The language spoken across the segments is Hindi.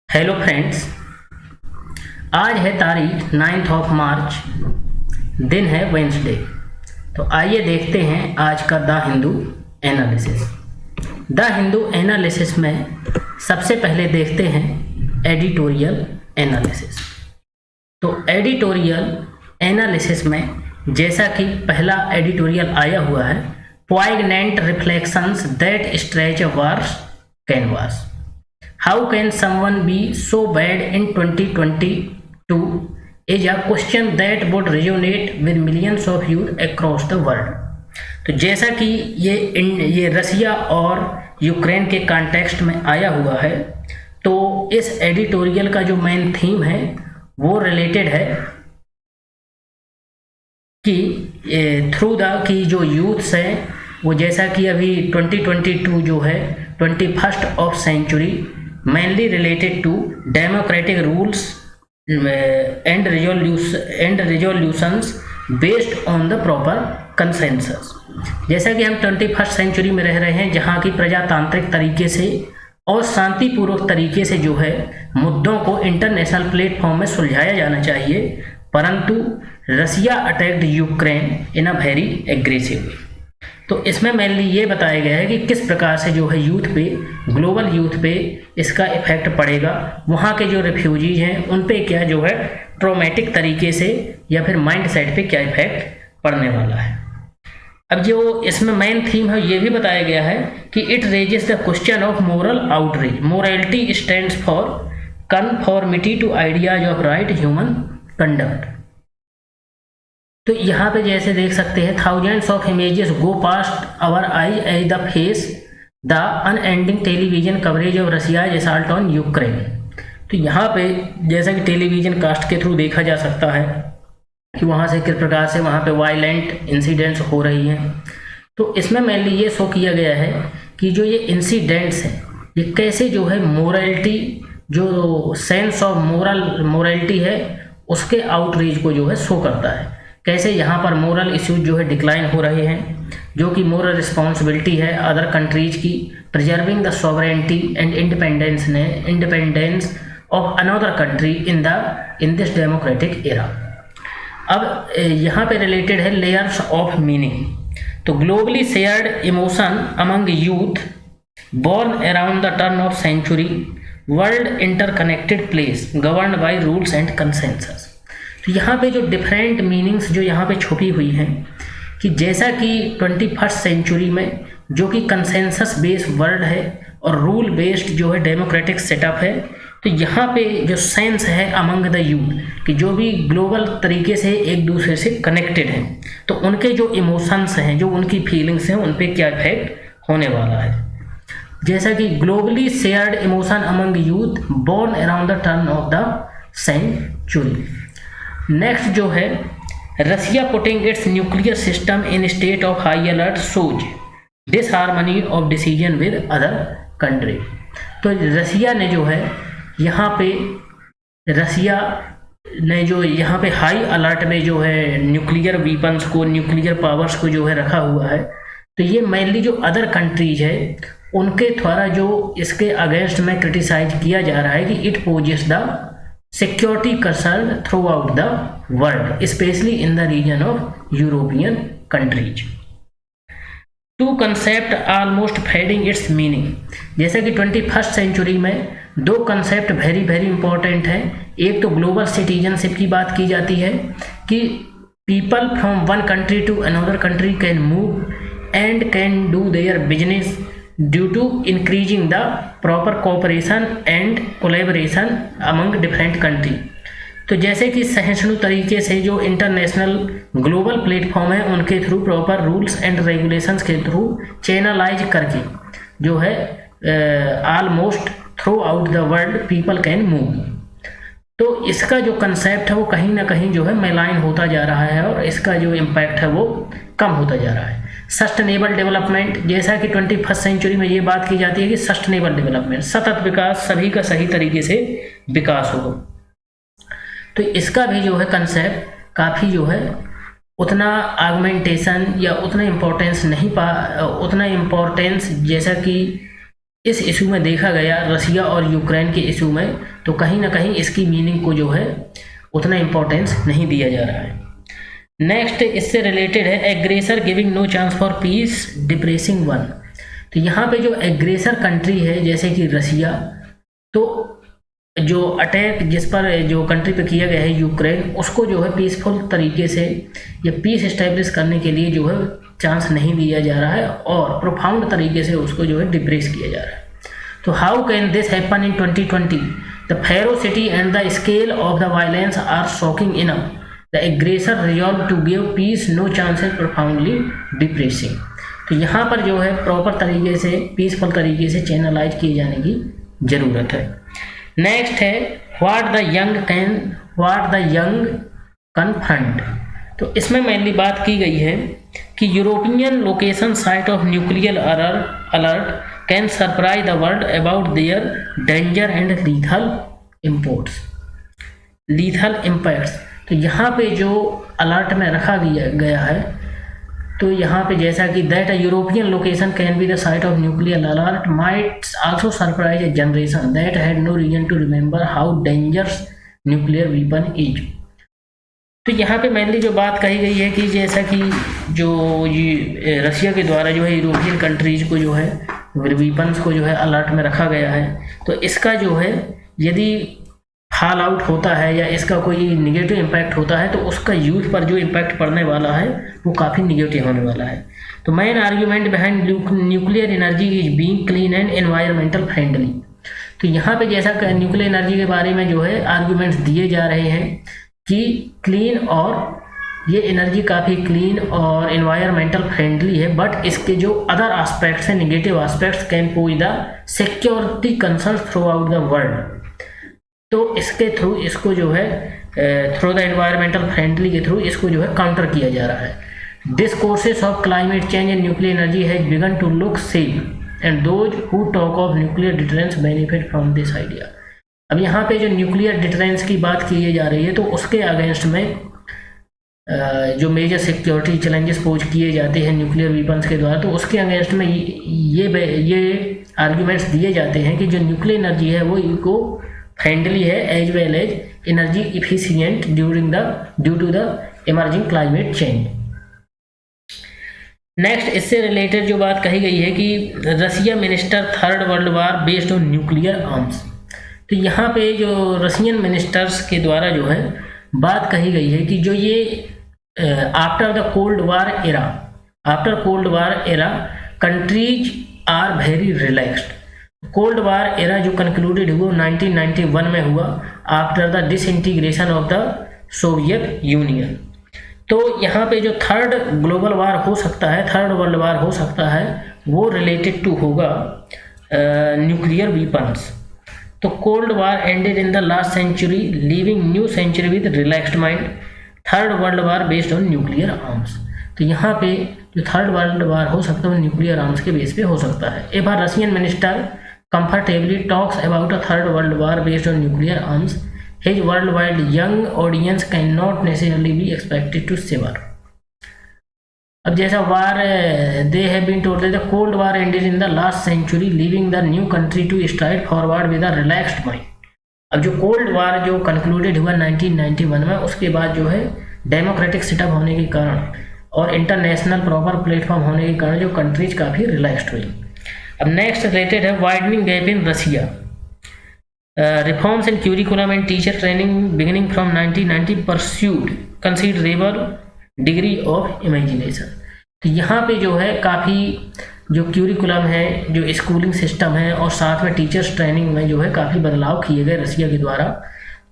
हेलो फ्रेंड्स, आज है तारीख 9 मार्च, दिन है वेंसडे। तो आइए देखते हैं आज का the Hindu analysis. The Hindu analysis में सबसे पहले देखते हैं एडिटोरियल एनालिसिस। तो एडिटोरियल एनालिसिस में जैसा कि पहला एडिटोरियल आया हुआ है, पोइग्नेंट reflections that stretch a vast canvas. How can someone be so bad in 2022 is a question that would resonate with millions of youth across the world। तो जैसा कि ये रसिया और यूक्रेन के कॉन्टेक्स्ट में आया हुआ है, तो इस एडिटोरियल का जो मेन थीम है वो रिलेटेड है कि थ्रू द कि जो यूथ्स हैं वो जैसा कि अभी 2022 जो है 21st of century mainly related to democratic rules and resolutions based on the proper consensus। जैसा कि हम 21st सेंचुरी में रह रहे हैं, जहाँ की प्रजातांत्रिक तरीके से और शांतिपूर्वक तरीके से जो है मुद्दों को इंटरनेशनल प्लेटफॉर्म में सुलझाया जाना चाहिए, परंतु Russia attacked Ukraine in a very aggressive way. तो इसमें मेनली ये बताया गया है कि किस प्रकार से जो है यूथ पे, ग्लोबल यूथ पे इसका इफेक्ट पड़ेगा, वहाँ के जो रिफ्यूजीज हैं उन पे क्या जो है ट्रॉमेटिक तरीके से या फिर माइंड सेट पे क्या इफेक्ट पड़ने वाला है। अब जो इसमें मेन थीम है ये भी बताया गया है कि it raises the question of moral outreach. Morality stands for conformity to ideas of right human conduct. तो यहाँ पे जैसे देख सकते हैं, thousands of images go past our eye as the face the unending television coverage of Russia's assault on Ukraine. तो यहाँ पे जैसा कि टेलीविजन कास्ट के थ्रू देखा जा सकता है कि वहाँ से किस प्रकार से वहाँ पे वायलेंट इंसिडेंट्स हो रही हैं। तो इसमें मेनली ये शो किया गया है कि जो ये इंसिडेंट्स हैं ये कैसे जो है मोरालिटी, जो सेंस ऑफ मोरालिटी है उसके आउटरीच को जो है शो करता है। कैसे यहाँ पर मोरल इश्यूज जो है डिक्लाइन हो रहे हैं, जो कि मोरल रिस्पॉन्सिबिलिटी है अदर कंट्रीज की, preserving the sovereignty and independence of another country in this democratic era. अब यहाँ पे रिलेटेड है लेयर्स ऑफ मीनिंग। तो globally shared emotion among youth born around the turn of century, world interconnected place governed by rules and consensus। तो यहाँ पे जो डिफरेंट मीनिंग्स जो यहाँ पे छुपी हुई हैं कि जैसा कि 21st सेंचुरी में जो कि कंसेंसस बेस्ड वर्ल्ड है और रूल बेस्ड जो है डेमोक्रेटिक सेटअप है, तो यहाँ पे जो सेंस है अमंग द यूथ कि जो भी ग्लोबल तरीके से एक दूसरे से कनेक्टेड हैं, तो उनके जो इमोशंस हैं, जो उनकी फीलिंग्स हैं, उन पे क्या इफेक्ट होने वाला है। जैसा कि globally shared emotion among youth born around the turn of the century. Next जो है Russia putting its nuclear system in state of high alert shows disharmony of decision with other country. तो रसिया ने जो है यहाँ पे हाई अलर्ट में जो है न्यूक्लियर वीपन्स को, न्यूक्लियर पावर्स को जो है रखा हुआ है। तो ये मेनली जो अदर कंट्रीज है उनके द्वारा जो इसके अगेंस्ट में क्रिटिसाइज किया जा रहा है कि it poses the security concern throughout the world, especially in the region of European countries। Two concept almost fading its meaning। जैसा कि 21st सेंचुरी में दो कंसेप्ट वेरी वेरी इंपॉर्टेंट हैं। एक तो ग्लोबल सिटीजनशिप की बात की जाती है कि people from one country to another country can move and can do their business due to increasing the proper cooperation and collaboration among different country. तो जैसे कि सहिष्णु तरीके से जो इंटरनेशनल ग्लोबल प्लेटफॉर्म है उनके through proper rules and regulations के थ्रू चैनलाइज करके जो है almost through out the world people can move. तो इसका जो कंसेप्ट है वो कहीं ना कहीं जो है मेलाइन होता जा रहा है और इसका जो इम्पैक्ट है वो कम होता जा रहा है। सस्टेनेबल डेवलपमेंट, जैसा कि 21st सेंचुरी में ये बात की जाती है कि सस्टेनेबल डेवलपमेंट, सतत विकास, सभी का सही तरीके से विकास हो। तो इसका भी जो है कंसेप्ट काफ़ी जो है उतना आगमेंटेशन या उतना इम्पोर्टेंस जैसा कि इस इशू में देखा गया, रसिया और यूक्रेन के इशू में, तो कहीं ना कहीं इसकी मीनिंग को जो है उतना इम्पोर्टेंस नहीं दिया जा रहा है। नेक्स्ट इससे रिलेटेड है aggressor giving no chance for peace depressing one. तो यहाँ पे जो एग्रेसर कंट्री है जैसे कि रसिया, तो जो अटैक जिस पर जो कंट्री पे किया गया है यूक्रेन, उसको जो है पीसफुल तरीके से या पीस इस्टेब्लिश करने के लिए जो है चांस नहीं दिया जा रहा है और प्रोफाउंड तरीके से उसको जो है डिप्रेस किया जा रहा है। तो how can this happen in 2020? The ferocity and the scale of the violence are shocking enough the aggressor resolve to give peace no chances profoundly depressing. तो यहाँ पर जो है प्रॉपर तरीके से पीसफुल तरीके से चैनलाइज किए जाने की ज़रूरत है। नेक्स्ट है व्हाट द यंग कन्फ्रंट। तो इसमें मेनली बात की गई है कि European location site of nuclear alert can surprise the world about their danger and lethal impacts. तो यहाँ पे जो अलर्ट में रखा गया है, तो यहाँ पे जैसा कि that European location can be the site of nuclear alert might also surprise a generation that had no reason to remember how dangerous nuclear weapon is. तो यहाँ पे मेनली जो बात कही गई है कि जैसा कि जो ये रसिया के द्वारा जो है यूरोपियन कंट्रीज को जो है वीपन्स को जो है अलर्ट में रखा गया है, तो इसका जो है यदि फॉल आउट होता है या इसका कोई निगेटिव इम्पैक्ट होता है तो उसका यूथ पर जो इम्पैक्ट पड़ने वाला है वो काफ़ी निगेटिव होने वाला है। तो main argument behind nuclear energy is being clean and environmental friendly. तो यहाँ पे जैसा न्यूक्लियर एनर्जी के बारे में जो है आर्ग्यूमेंट्स दिए जा रहे हैं कि क्लीन और ये एनर्जी काफ़ी क्लीन और एनवायरमेंटल फ्रेंडली है, बट इसके जो अदर एस्पेक्ट्स हैं, negative aspects can pose the security concern throughout the world. तो इसके थ्रू इसको जो है थ्रू द एनवायरमेंटल फ्रेंडली के थ्रू इसको जो है काउंटर किया जा रहा है। This courses of climate change and nuclear energy has begun to look safe and those who talk of nuclear deterrence benefit from this idea. अब यहाँ पे जो न्यूक्लियर डिटरेंस की बात की जा रही है, तो उसके अगेंस्ट में जो मेजर सिक्योरिटी चैलेंजेस पोज किए जाते हैं न्यूक्लियर वीपन्स के द्वारा, तो उसके अगेंस्ट में ये आर्ग्यूमेंट्स दिए जाते हैं कि जो न्यूक्लियर एनर्जी है वो इको फ्रेंडली है as well as energy efficient due to the emerging climate change. Next इससे रिलेटेड जो बात कही गई है कि Russia minister third world war based on nuclear arms. तो यहाँ पे जो रशियन मिनिस्टर्स के द्वारा जो है बात कही गई है कि जो ये after the cold war era countries are very relaxed. Cold war era जो कंक्लूडेड हुआ 1991 में हुआ after the disintegration of the Soviet Union. तो यहाँ पे जो थर्ड ग्लोबल वार हो सकता है, थर्ड वर्ल्ड वार हो सकता है, वो रिलेटेड टू होगा न्यूक्लियर वीपन्स। तो cold war ended in the last century leaving new century with relaxed mind, third world war based on nuclear arms. तो यहाँ पे जो थर्ड वर्ल्ड वार हो सकता है वो न्यूक्लियर आर्म्स के बेस पे हो सकता है। एक बार Russian minister comfortably talks about a third world war based on nuclear arms, his worldwide young audience cannot necessarily be expected to shiver. अब जैसा वार they have been told that the cold war ended in the last century leaving the new country to stride forward with a relaxed mind। अब जो कोल्ड वार जो कंक्लूडेड हुआ 1991 में, उसके बाद जो है डेमोक्रेटिक सेटअप होने के कारण और इंटरनेशनल प्रॉपर प्लेटफॉर्म होने के कारण जो कंट्रीज काफ़ी रिलैक्स्ड हुई। अब नेक्स्ट रिलेटेड है widening gap in Russia, reforms in curriculum and teacher training beginning from 1990 pursued considerable degree of imagination. तो यहाँ पे जो है काफ़ी जो क्यूरिकुलम है, जो स्कूलिंग सिस्टम है और साथ में टीचर्स ट्रेनिंग में जो है काफ़ी बदलाव किए गए रसिया के द्वारा।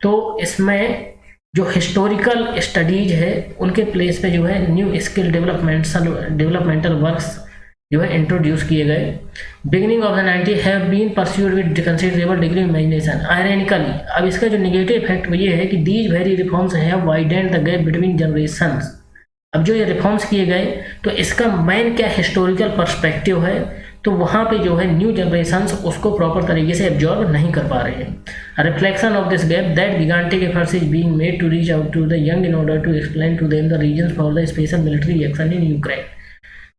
तो इसमें जो हिस्टोरिकल स्टडीज है उनके प्लेस पे जो है न्यू स्किल डेवलपमेंटल वर्क्स जो है इंट्रोड्यूस किए गए। Beginning of the 90 have been pursued with considerable degree of imagination. Ironically अब इसका जो निगेटिव इफेक्ट ये है कि these very reforms have widened the gap between generations. अब जो ये रिफॉर्म्स किए गए तो इसका मेन क्या हिस्टोरिकल पर्सपेक्टिव है, तो वहाँ पे जो है न्यू जनरेशंस उसको प्रॉपर तरीके से एब्जॉर्ब नहीं कर पा रहे हैं। Reflection of this gap that gigantic efforts is being made to reach out to the young in order to explain to them the reasons for the special military action in Ukraine.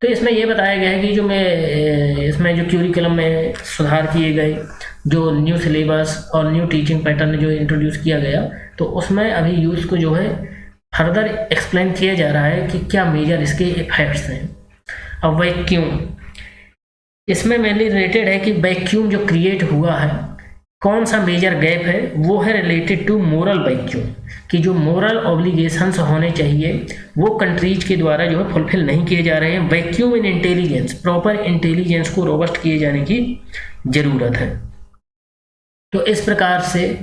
तो इसमें ये बताया गया है कि जो इसमें जो क्यूरिकुलम में सुधार किए गए, जो न्यू सिलेबस और न्यू टीचिंग पैटर्न जो इंट्रोड्यूस किया गया, तो उसमें अभी यूथ को जो है फर्दर एक्सप्लेन किया जा रहा है कि क्या मेजर इसके इफेक्ट्स हैं। अब वैक्यूम, इसमें मेनली रिलेटेड है कि वैक्यूम जो क्रिएट हुआ है, कौन सा मेजर गैप है, वो है रिलेटेड टू मोरल वैक्यूम, कि जो मोरल ऑब्लिगेशंस होने चाहिए वो कंट्रीज के द्वारा जो है फुलफिल नहीं किए जा रहे हैं। Vacuum in intelligence, proper intelligence को रोबस्ट किए जाने की जरूरत है। तो इस प्रकार से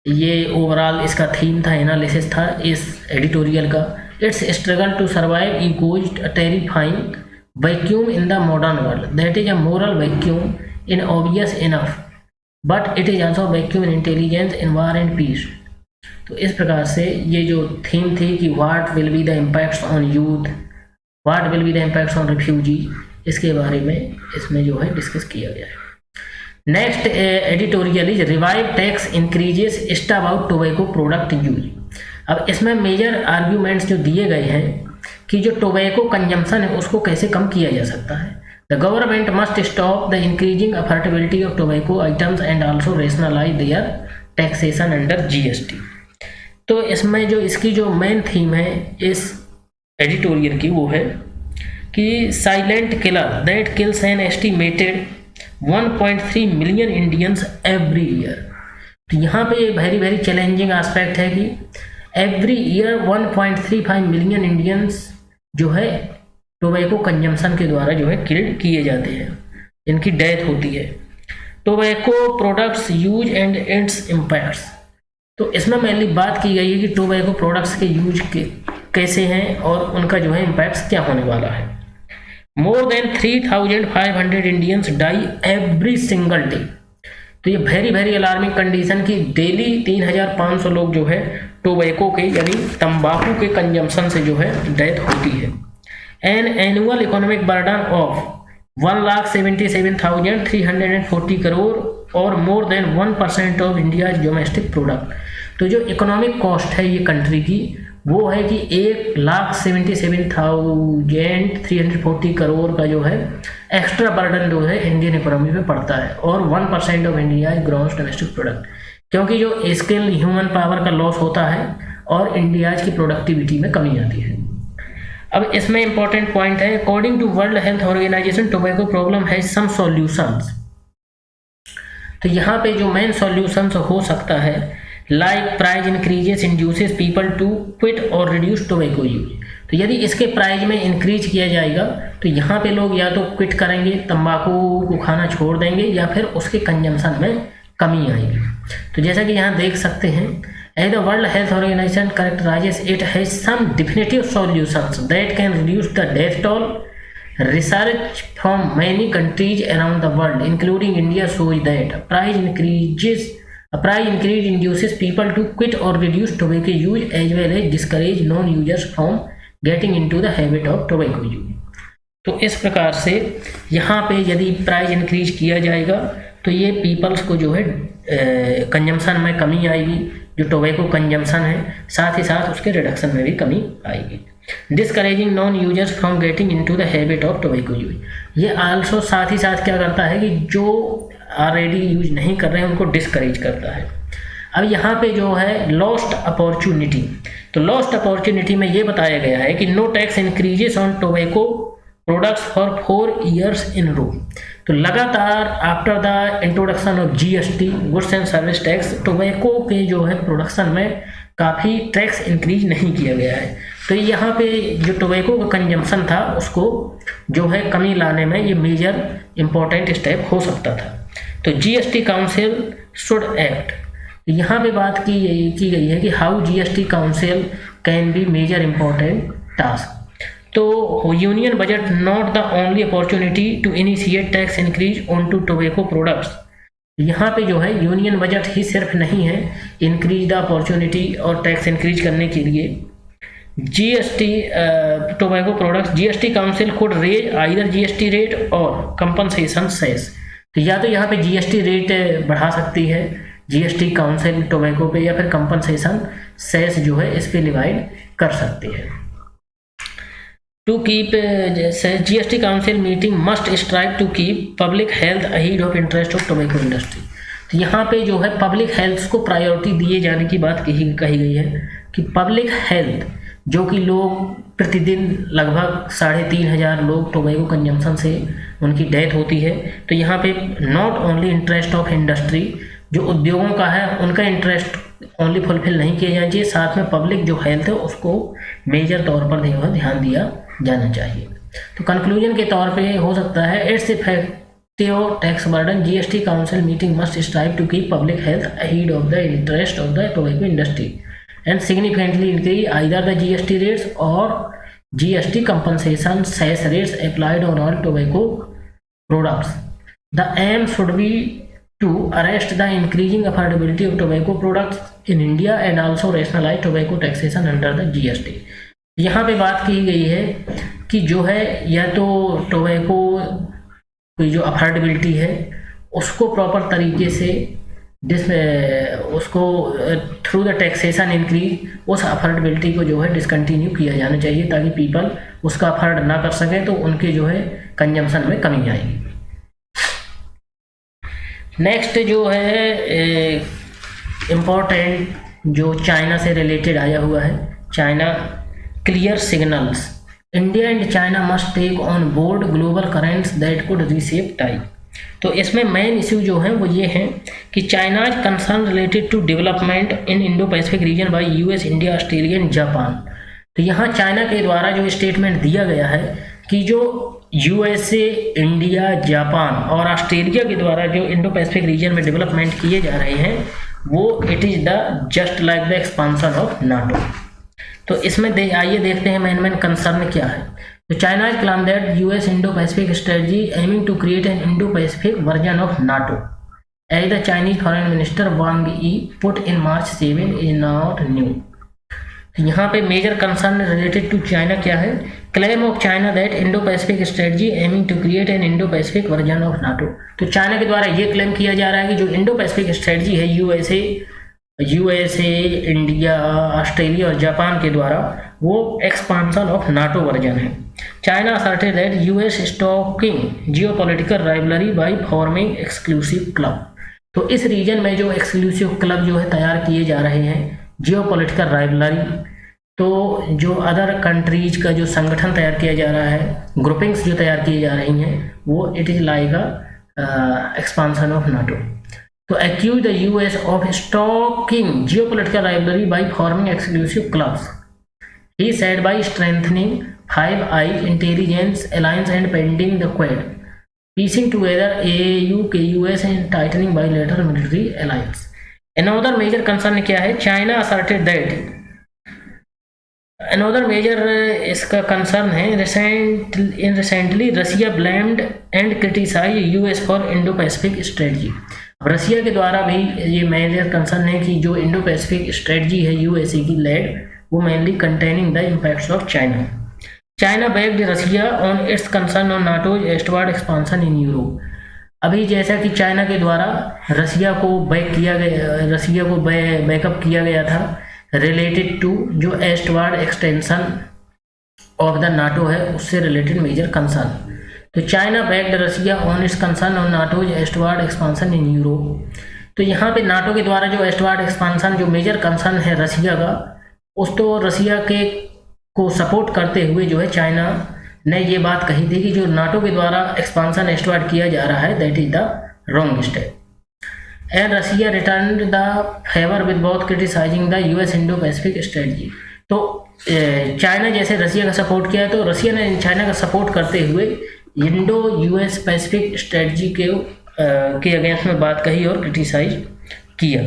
ये ओवरऑल इसका थीम था, एनालिसिस था इस एडिटोरियल का। Its struggle to survive imposed a terrifying vacuum in the modern world, that is a moral vacuum in obvious enough, but it is also vacuum in intelligence in war and peace. तो इस प्रकार से ये जो थीम थी कि what will be the impacts on youth, what will be the impacts on refugee, इसके बारे में इसमें जो है डिस्कस किया गया है। Next editorial is revive tax increases east about tobacco product use. अब इसमें मेजर आर्ग्यूमेंट्स जो दिए गए हैं कि जो टोबैको कंजम्पशन है उसको कैसे कम किया जा सकता है। The government must stop the increasing affordability of tobacco items and also rationalise their taxation under GST. तो इसमें जो इसकी जो मेन थीम है इस एडिटोरियल की वो है कि silent killer that kills an estimated 1.3 million Indians every year. तो यहाँ पे ये वेरी वेरी चैलेंजिंग एस्पेक्ट है कि एवरी ईयर 1.35 मिलियन इंडियंस जो है टोबैको कंजम्पशन के द्वारा जो है किल्ड किए जाते हैं, इनकी डेथ होती है। Tobacco products use and it's impacts, तो इसमें मेनली बात की गई है कि टोबैको प्रोडक्ट्स के यूज कैसे हैं और उनका जो है इम्पैक्ट्स क्या होने वाला है। More than 3,500 Indians die every single day. तो ये वेरी वेरी अलार्मिंग कंडीशन की डेली 3,500 लोग जो है टोबैको के यानी तंबाकू के कंजम्पशन से जो है डेथ होती है। An annual economic burden of 1,77,340 crore और more than 1% of India domestic product. तो जो इकोनॉमिक कॉस्ट है ये कंट्री की वो है कि 1,77,340 करोड़ का जो है एक्स्ट्रा बर्डन जो है इंडियन इकोनॉमी पे पड़ता है, और 1% of India gross domestic product, क्योंकि जो स्किल ह्यूमन पावर का लॉस होता है और इंडिया की प्रोडक्टिविटी में कमी आती है। अब इसमें इंपॉर्टेंट पॉइंट है, according to World Health Organization tobacco problem है सम सॉल्यूशंस। तो यहाँ पे जो मेन सॉल्यूशंस हो सकता है like price increases induces people to quit और रिड्यूस टोबैको यूज। तो यदि इसके प्राइस में इंक्रीज किया जाएगा तो यहाँ पे लोग या तो क्विट करेंगे, तंबाकू को खाना छोड़ देंगे, या फिर उसके कंजम्पशन में कमी आएगी। तो जैसा कि यहाँ देख सकते हैं, as the World Health Organization characterises it has some definitive solutions that can reduce the death toll. Research from many countries around the world, including India, shows that a price increase induces people to quit or reduce tobacco use, as well as discourage non-users from getting into the habit of tobacco use. तो इस प्रकार से यहाँ पे यदि प्राइस इंक्रीज किया जाएगा तो ये पीपल्स को जो है कंजम्पशन में कमी आएगी, जो टोबैको कंजम्पशन है, साथ ही साथ उसके रिडक्शन में भी कमी आएगी। Discouraging non users from getting into the habit of tobacco use, ये आल्सो साथ ही साथ क्या करता है कि जो ऑलरेडी यूज नहीं कर रहे हैं उनको डिस्करेज करता है। अब यहाँ पे जो है लॉस्ट अपॉर्चुनिटी, तो लॉस्ट अपॉर्चुनिटी में ये बताया गया है कि no tax increases on tobacco products for 4 years in row. तो लगातार after the introduction of GST goods and service tax tobacco के जो है प्रोडक्शन में काफ़ी टैक्स इंक्रीज नहीं किया गया है। तो यहाँ पे जो टोबैको का कंजम्पशन था उसको जो है कमी लाने में ये मेजर इम्पोर्टेंट स्टेप हो सकता था। तो जीएसटी काउंसिल शुड एक्ट, यहाँ पे बात की गई है कि how GST council can be major important task. तो union budget not the only opportunity to initiate tax increase on to tobacco products. यहाँ पे जो है यूनियन बजट ही सिर्फ नहीं है इंक्रीज द अपॉर्चुनिटी और टैक्स इंक्रीज करने के लिए। GST tobacco products, GST council could raise either GST rate और कंपनसेशन सेस। तो या तो यहाँ पे जीएसटी रेट बढ़ा सकती है जीएसटी काउंसिल टोबैको पे, या फिर कंपनसेशन सेस जो है इस पे डिवाइड कर सकती है। टू कीप जैसे GST council meeting must strive to keep public health ahead of interest of tobacco industry. तो यहाँ पे जो है पब्लिक हेल्थ को प्रायोरिटी दिए जाने की बात कही गई है कि पब्लिक हेल्थ, जो कि लोग प्रतिदिन लगभग 3,500 लोग टोबैको कंजम्पशन से उनकी डेथ होती है। तो यहाँ पे not only interest of industry, जो उद्योगों का है उनका इंटरेस्ट ओनली फुलफिल नहीं किया जाना चाहिए, साथ में पब्लिक जो हेल्थ है उसको मेजर तौर पर ध्यान दिया जाना चाहिए। तो कंक्लूजन के तौर पे हो सकता है its effective tax burden, GST council meeting must strive to keep public health ahead of the interest of the tobacco industry and significantly increase either the GST rates or GST compensation cess rates applied on all tobacco products. The aim should be to arrest the increasing affordability of tobacco products in India and also rationalize tobacco taxation under the GST. यहाँ पे बात की गई है कि जो है या तो टोबैको की जो अफोर्डेबिलिटी है उसको प्रॉपर तरीके से उसको थ्रू द टैक्सेशन इंक्रीज उस अफोर्डेबिलिटी को जो है डिसकंटिन्यू किया जाना चाहिए, ताकि पीपल उसका अफोर्ड ना कर सके तो उनके जो है कंजम्पशन में कमी आएगी। नेक्स्ट जो है इम्पोर्टेंट जो चाइना से रिलेटेड आया हुआ है, China clear signals, India and China must take on board global currents that could reshape time. तो इसमें मेन इश्यू जो है वो ये है कि China's concern related to development in Indo Pacific region by US, India, Australia and Japan. तो यहाँ चाइना के द्वारा जो स्टेटमेंट दिया गया है कि जो यूएसए, इंडिया, जापान और ऑस्ट्रेलिया के द्वारा जो इंडो पैसिफिक रीजन में डेवलपमेंट किए जा रहे हैं वो it is the just like the expansion of NATO. तो इसमें आइए देखते हैं मेन कंसर्न क्या है। तो China has claimed that US Indo-Pacific strategy aiming to create an Indo-Pacific version of NATO, as the Chinese Foreign Minister Wang Yi put in March 7 is not new. यहाँ पे major concern related to China क्या है? Claim of China that Indo Pacific strategy aiming to create an Indo Pacific version of NATO. तो चाइना के द्वारा ये क्लेम किया जा रहा है कि जो इंडो-पैसिफिक स्ट्रेटजी है यूएसए, इंडिया, ऑस्ट्रेलिया और जापान के द्वारा वो एक्सपांसन ऑफ नाटो वर्जन है। China asserted that US stalking geopolitical rivalry by forming exclusive club। तो इस रीजन में जो एक्सक्लूसिव क्लब जो है तैयार किए जा रहे हैं, जियोपॉलिटिकल राइवलरी, तो जो अदर कंट्रीज का जो संगठन तैयार किया जा रहा है, ग्रुपिंग्स जो तैयार किए जा रही हैं, वो it is like a expansion of NATO. तो accuse the US of stalking geopolitical rivalry by forming exclusive clubs, he said, by strengthening Five Eyes intelligence alliance and pending the Quad, piecing together AAU, KUS and tightening bilateral military alliance. Another major concern क्या है? China asserted that another major इसका concern है recently Russia blamed and criticized US for Indo-Pacific strategy। रसिया के द्वारा भी ये मेजर कंसर्न है कि जो इंडो पैसिफिक स्ट्रेटजी है यूएसए की लेड, वो mainly containing the impacts of China. China backed Russia on its concern on NATO eastward expansion in Europe. अभी जैसा कि चाइना के द्वारा रसिया को बैकअप किया गया था रिलेटेड टू जो eastward extension of the NATO है, उससे रिलेटेड मेजर कंसर्न। तो China backed Russia on its concern on NATO eastward expansion in Europe. तो यहाँ पे नाटो के द्वारा जो ईस्टवर्ड एक्सपांसन जो मेजर कंसर्न है रसिया का, उस तो रसिया के को सपोर्ट करते हुए जो है चाइना ने ये बात कही थी कि जो नाटो के द्वारा एक्सपांसन ईस्टवर्ड किया जा रहा है that is the wrong step. And Russia return the favour with both criticising the US Indo Pacific strategy. तो चाइना जैसे रसिया का सपोर्ट किया, तो रसिया ने चाइना का सपोर्ट करते हुए इंडो यूएस पैसिफिक स्ट्रेटजी के अगेंस्ट में बात कही और क्रिटिसाइज किया।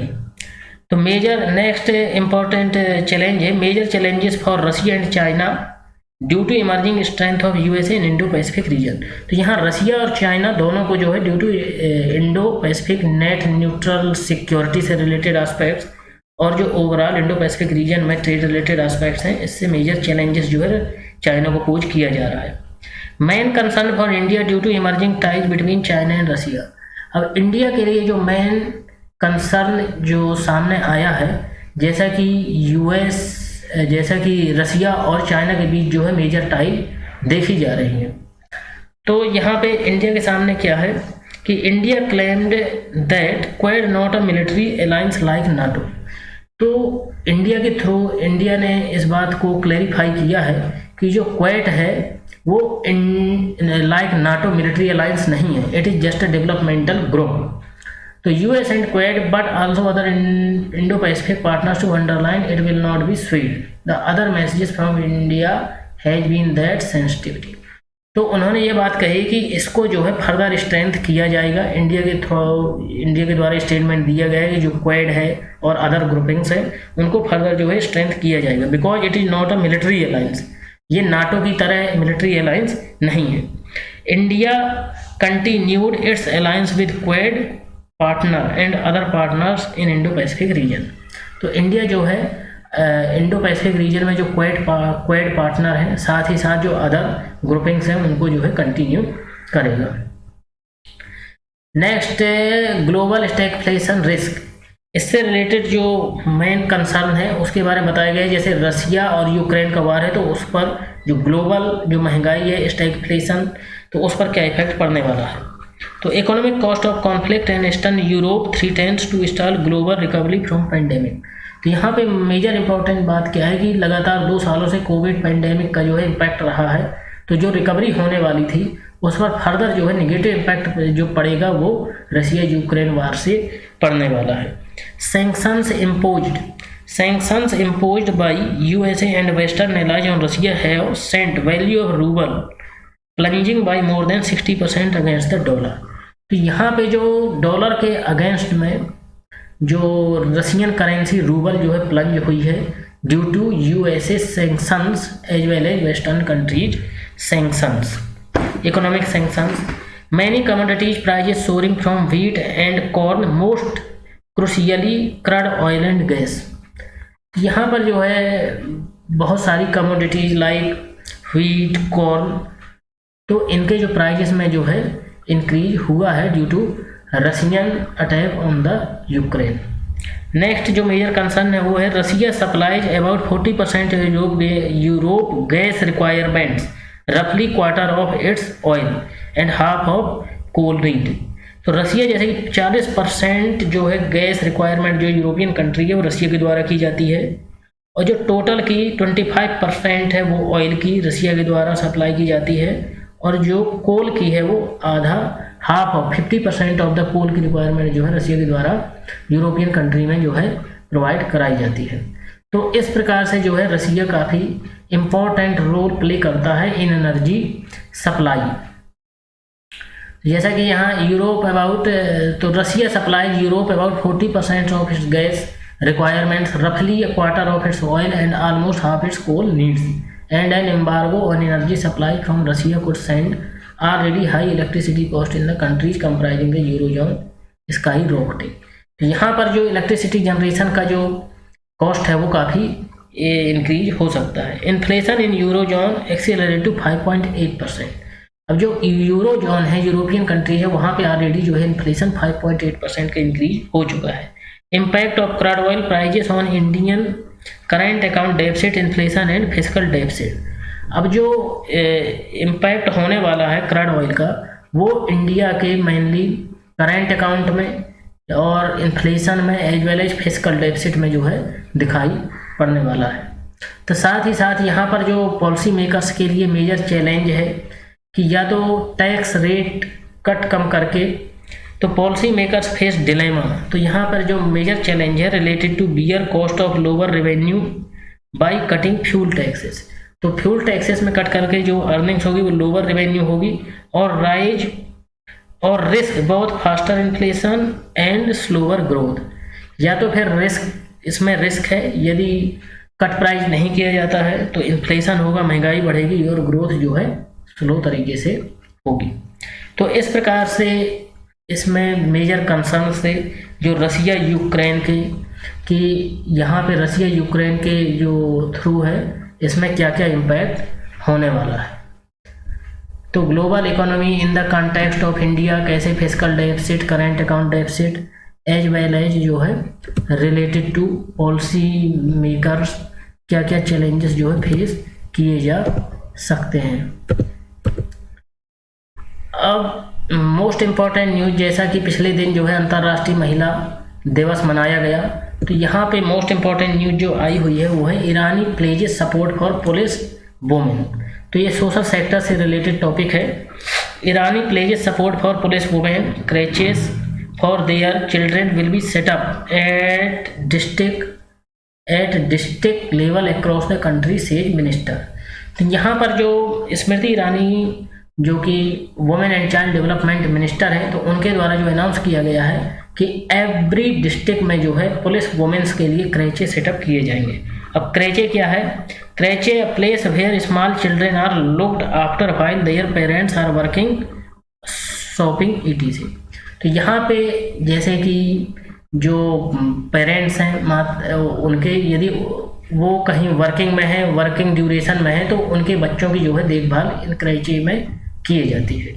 तो मेजर नेक्स्ट इम्पॉर्टेंट चैलेंज है major challenges for Russia and China due to emerging strength of USA in Indo Pacific region. तो यहाँ रसिया और चाइना दोनों को जो है due to Indo Pacific net neutral security से रिलेटेड एस्पेक्ट्स और जो ओवरऑल इंडो पैसिफिक रीजन में ट्रेड रिलेटेड एस्पेक्ट्स हैं, इससे मेजर चैलेंजेस जो है चाइना को पोज किया जा रहा है। Main concern for India due to emerging ties between China and Russia. अब इंडिया के लिए जो मेन कंसर्न जो सामने आया है, जैसा कि रसिया और चाइना के बीच जो है मेजर टाई देखी जा रही हैं। तो यहाँ पे इंडिया के सामने क्या है कि India claimed that Quad not a military alliance like NATO. तो इंडिया के थ्रू इंडिया ने इस बात को क्लैरिफाई किया है कि जो क्वेड है वो लाइक नाटो मिलिट्री अलायंस नहीं है, it is just a developmental group. तो US and Quad but also other Indo Pacific partners to underline it will not be sweet the other messages from India has been that sensitivity. तो उन्होंने ये बात कही कि इसको जो है फर्दर स्ट्रेंथ किया जाएगा। इंडिया के द्वारा स्टेटमेंट दिया गया है कि जो क्वेड है और अदर ग्रुपिंग्स है उनको फर्दर जो है स्ट्रेंथ किया जाएगा, because it is not a military alliance, ये नाटो की तरह मिलिट्री अलायंस नहीं है। India continued it's alliance with Quad partner and other partners in Indo Pacific region. तो इंडिया जो है इंडो पैसिफिक रीजन में जो क्वेड पार्टनर हैं, साथ ही साथ जो अदर ग्रुपिंग्स हैं उनको जो है कंटिन्यू करेगा। Next, global stagflation risk. इससे रिलेटेड जो मेन कंसर्न है उसके बारे में बताया गया है। जैसे रसिया और यूक्रेन का वार है तो उस पर जो ग्लोबल जो महंगाई है, स्टैगफ्लेशन, तो उस पर क्या इफेक्ट पड़ने वाला है। तो economic cost of conflict in eastern Europe threatens to stall global recovery from pandemic. तो यहाँ पे मेजर इंपॉर्टेंट बात क्या है कि लगातार 2 सालों से कोविड पेंडेमिक का जो है इम्पैक्ट रहा है, तो जो रिकवरी होने वाली थी उस पर फर्दर जो है नेगेटिव इम्पैक्ट जो पड़ेगा वो रसिया यूक्रेन वार से पड़ने वाला है। Sanctions imposed by USA and Western allies on Russia have sent value of ruble plunging by more than 60% against the dollar। तो यहाँ पे जो डॉलर के अगेंस्ट में जो रशियन करेंसी रूबल जो है प्लंज हुई है due to USA sanctions as well as western countries sanctions, economic sanctions. Many commodities prices soaring from wheat and corn, most crucially crude oil and gas. यहाँ पर जो है बहुत सारी कमोडिटीज लाइक व्हीट, कॉर्न, तो इनके जो प्राइजेस में जो है इंक्रीज हुआ है due to Russian attack on the Ukraine. Next जो मेजर कंसर्न है वो है Russia supplies about 40% Europe gas requirements, रफली quarter of its oil and half of coal need. तो रसिया जैसे कि 40% जो है गैस रिक्वायरमेंट जो यूरोपियन कंट्री है वो रसिया के द्वारा की जाती है, और जो टोटल की 25% है वो ऑयल की रसिया के द्वारा सप्लाई की जाती है, और जो कोल की है वो आधा, half of 50% of the coal की रिक्वायरमेंट जो है रसिया के द्वारा यूरोपियन कंट्री में जो है प्रोवाइड कराई जाती है। तो इस प्रकार से जो है रसिया काफ़ी इम्पोर्टेंट रोल प्ले करता है इन एनर्जी सप्लाई। जैसा कि यहाँ यूरोप अबाउट, तो Russia supply Europe about 40% of its gas requirements, roughly a quarter of its oil and almost half its coal needs, and an embargo on energy supply from Russia could send already high electricity cost in the countries comprising the eurozone skyrocketing। तो यहाँ पर जो इलेक्ट्रिसिटी जनरेशन का जो कॉस्ट है वो काफ़ी इंक्रीज हो सकता है। Inflation in eurozone accelerate to 5.8%। अब जो यूरोजोन है, यूरोपियन कंट्री है, वहाँ पे ऑलरेडी जो है इन्फ्लेशन 5.8% का इंक्रीज हो चुका है। Impact of crude oil prices on Indian current account deficit, inflation and physical deficit. अब जो इम्पैक्ट होने वाला है क्रूड ऑयल का वो इंडिया के मेनली करंट अकाउंट में और इन्फ्लेशन में as well as physical deficit में जो है दिखाई पड़ने वाला है। तो साथ ही साथ यहाँ पर जो पॉलिसी मेकर्स के लिए मेजर चैलेंज है कि या तो टैक्स रेट कट कम करके, तो पॉलिसी मेकर्स फेस डिलेमा। तो यहाँ पर जो मेजर चैलेंज है related to bear cost of lower revenue by cutting fuel taxes. तो फ्यूल टैक्सेस में कट करके जो अर्निंग्स होगी वो लोअर रेवेन्यू होगी, और राइज और रिस्क बहुत faster inflation and slower growth. या तो फिर रिस्क, इसमें रिस्क है यदि कट प्राइस नहीं किया जाता है तो इन्फ्लेशन होगा, महंगाई बढ़ेगी और ग्रोथ जो है स्लो तरीके से होगी। तो इस प्रकार से इसमें मेजर कंसर्न से जो रसिया यूक्रेन के कि यहाँ पे रसिया यूक्रेन के जो थ्रू है इसमें क्या क्या इम्पैक्ट होने वाला है। तो global economy in the context of India, कैसे physical deficit, current account deficit as well as जो है रिलेटेड टू पॉलिसी मेकर्स क्या क्या चैलेंजेस जो है फेस किए जा सकते हैं। अब मोस्ट इम्पॉर्टेंट न्यूज, जैसा कि पिछले दिन जो है अंतर्राष्ट्रीय महिला दिवस मनाया गया, तो यहाँ पे मोस्ट इम्पॉर्टेंट न्यूज जो आई हुई है वो है Irani pledges support for police women. तो ये सोशल सेक्टर से रिलेटेड टॉपिक है। Irani pledges support for police women creches for their children will be set up at district level across the country, says minister. तो यहाँ पर जो स्मृति ईरानी जो कि women and child development minister है, तो उनके द्वारा जो अनाउंस किया गया है कि एवरी डिस्ट्रिक्ट में जो है पुलिस वुमेन्स के लिए क्रेचे सेटअप किए जाएंगे। अब क्रेचे क्या है? Creche a place where small children are looked after while their parents are working shopping ETC. तो यहाँ पे जैसे कि जो पेरेंट्स हैं उनके यदि वो कहीं वर्किंग में है, वर्किंग ड्यूरेशन में है, तो उनके बच्चों की जो है देखभाल इन क्रेचे में किए जाती है।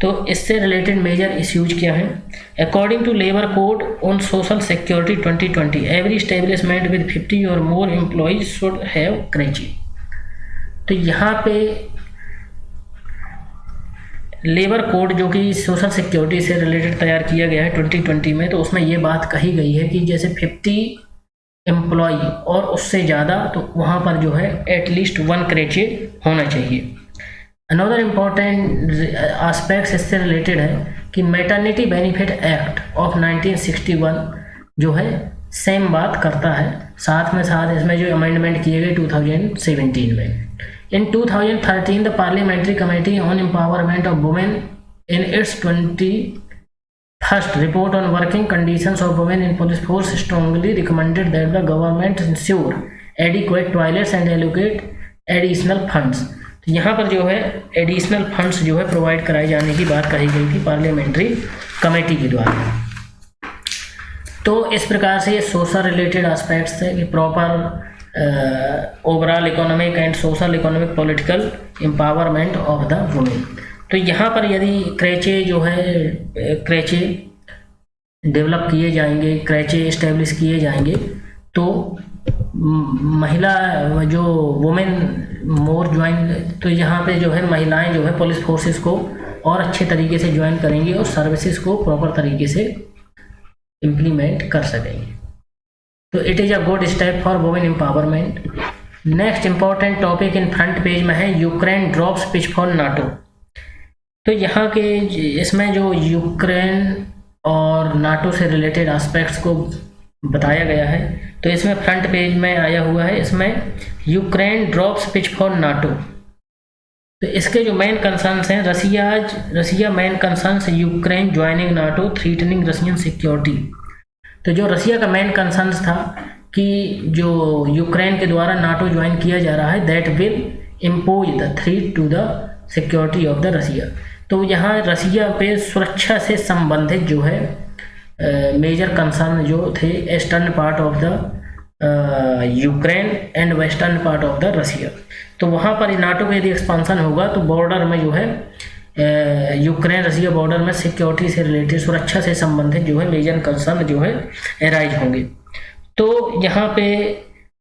तो इससे रिलेटेड मेजर इश्यूज क्या हैं? According to labour code on social security 2020 every establishment with 50 or more employees should have creche. तो यहाँ पे लेबर कोड जो कि सोशल सिक्योरिटी से रिलेटेड तैयार किया गया है 2020 में, तो उसमें ये बात कही गई है कि जैसे 50 एम्प्लॉय और उससे ज़्यादा, तो वहाँ पर जो है एटलीस्ट 1 क्रेचे होना चाहिए। अनदर इम्पॉर्टेंट एस्पेक्ट्स इससे रिलेटेड है कि मैटरनिटी बेनिफिट एक्ट ऑफ 1961 जो है सेम बात करता है, साथ में साथ इसमें जो अमेंडमेंट किए गए 2017 में। In 2013, the Parliamentary Committee on Empowerment of Women in its 21st report on working conditions of women in police force strongly recommended that the government ensure adequate toilets and allocate additional funds। तो यहाँ पर जो है एडिशनल फंड्स जो है प्रोवाइड कराए जाने की बात कही गई थी पार्लियामेंट्री कमेटी के द्वारा। तो इस प्रकार से ये सोशल रिलेटेड एस्पेक्ट्स है कि proper overall economic and social economic political empowerment of the women. तो यहाँ पर यदि क्रेचे जो है क्रेचे डेवलप किए जाएंगे, क्रेचे इस्टेब्लिश किए जाएंगे, तो महिला जो वुमेन मोर ज्वाइन, तो यहाँ पे जो है महिलाएं जो है पुलिस फोर्सेस को और अच्छे तरीके से ज्वाइन करेंगी और सर्विसेज को प्रॉपर तरीके से इम्प्लीमेंट कर सकेंगे। तो it is a good step for women empowerment. Next important topic in front page में है यूक्रेन ड्रॉप्स पिचफॉल नाटो। तो यहाँ के इसमें जो यूक्रेन और नाटो से रिलेटेड एस्पेक्ट्स को बताया गया है, तो इसमें फ्रंट पेज में आया हुआ है, इसमें यूक्रेन ड्रॉप्स पिचफॉल नाटो। तो इसके जो मेन कंसर्न्स हैं, Russia main concerns Ukraine joining NATO threatening Russian security. तो जो रसिया का मेन कंसर्न्स था कि जो यूक्रेन के द्वारा नाटो ज्वाइन किया जा रहा है, that will impose the threat to the security of the Russia. तो यहाँ रसिया पे सुरक्षा से संबंधित जो है मेजर कंसर्न जो थे eastern part of the Ukraine and western part of the Russia. तो वहाँ पर नाटो का यदि एक्सपांसन होगा तो बॉर्डर में जो है यूक्रेन रसिया बॉर्डर में सिक्योरिटी से रिलेटेड सुरक्षा से संबंधित जो है मेजर कंसर्न जो है एराइज होंगे। तो यहाँ पे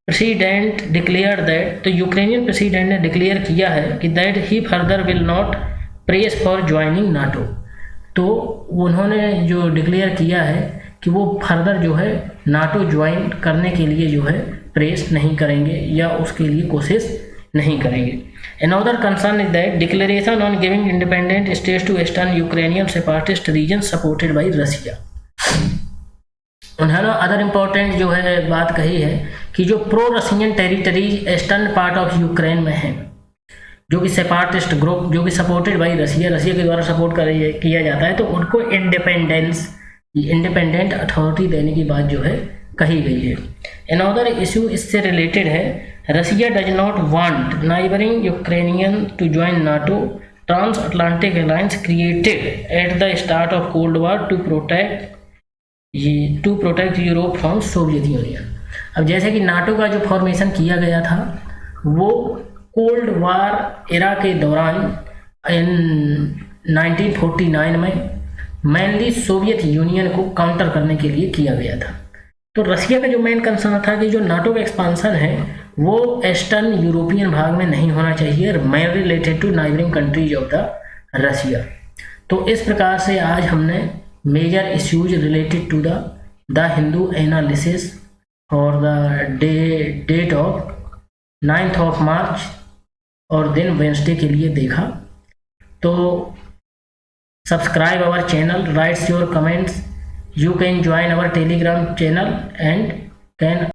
प्रेसिडेंट डिक्लेयर दैट, तो यूक्रेनियन प्रेसिडेंट ने डिक्लेयर किया है कि that he further will not press for joining NATO. तो उन्होंने जो डिक्लेयर किया है कि वो फर्दर जो है नाटो ज्वाइन करने के लिए जो है प्रेस नहीं करेंगे या उसके लिए कोशिश नहीं करेंगे। Another concern is that declaration on giving independent states to Eastern Ukrainian separatist regions supported by Russia। उन्होंने अदर इम्पोर्टेंट जो है बात कही है कि जो pro Russian territories eastern part of Ukraine में है, जो कि सेपारेटिस्ट ग्रुप जो कि सपोर्टेड बाई रसिया के द्वारा सपोर्ट किया जाता है, तो उनको इंडिपेंडेंट अथॉरिटी देने की बात जो है कही गई है। अनदर इशू इससे रिलेटेड है, Russia does not want neighbouring Ukrainian to join NATO transatlantic alliance created at the start of cold war to protect Europe from Soviet Union. अब जैसे कि नाटो का जो फॉर्मेशन किया गया था वो कोल्ड वार एरा के दौरान इन 1949 में मेनली सोवियत यूनियन को काउंटर करने के लिए किया गया था। तो रसिया का जो मेन कंसर्न था कि जो नाटो का एक्सपांसन है वो ईस्टर्न यूरोपियन भाग में नहीं होना चाहिए, main related to neighbouring countries of the Russia. तो इस प्रकार से आज हमने major issues related to the Hindu analysis और the date of 9th of March और दिन वेंसडे के लिए देखा। तो subscribe our channel, rights your comments, you can join our telegram channel and can